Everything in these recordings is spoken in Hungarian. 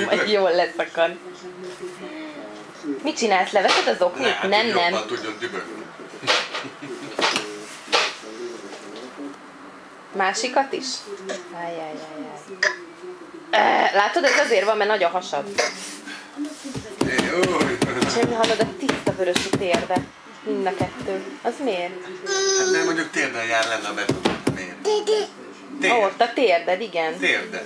Majd jól leszakad. Mit csinálsz? Leveszed az oknit? Nem. Jobban tudjon dübögni. Másikat is? Ajjajjajjaj. Látod, ez azért van, mert nagy a hasad. Semmi hallod, a tiszta vörös a térde. Mind a kettő. Az miért? Hát nem mondjuk térden jár lenne a beton. Miért? Ott a térded, igen. Térden.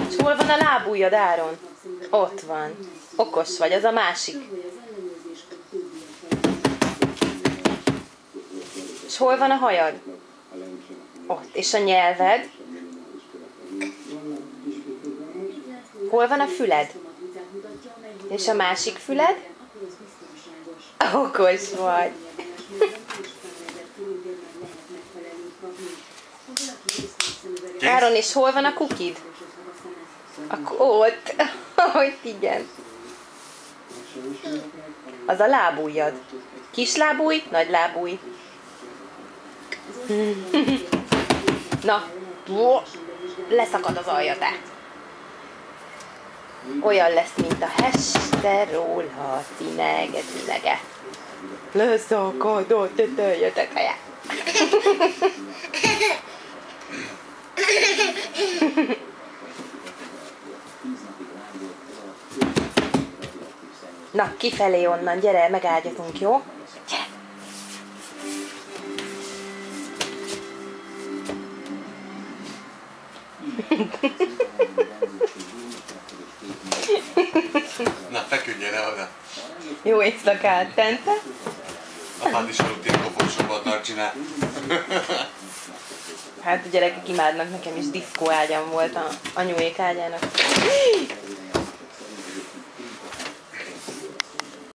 És hol van a lábujjad, Áron? Ott van. Okos vagy, az a másik. És hol van a hajad? Ott. És a nyelved? Hol van a füled? És a másik füled? Okos vagy. Áron, és hol van a kukid? Ott. Hogy igen. Az a lábujjad. Kis lábúj, nagy lábúj. Na, leszakad az alja, te. Olyan lesz, mint a hesteról, tinege. Leszakadott, jöttek a já. Na, kifelé onnan, gyere, megágyatunk, jó? Gyere! Na, feküdjél le oda. Jó éjszakát, Tente? Apád is aludt ilyen koporsóban csinál. Hát a gyerekek imádnak, nekem is diszkó ágyam volt a anyuék ágyának.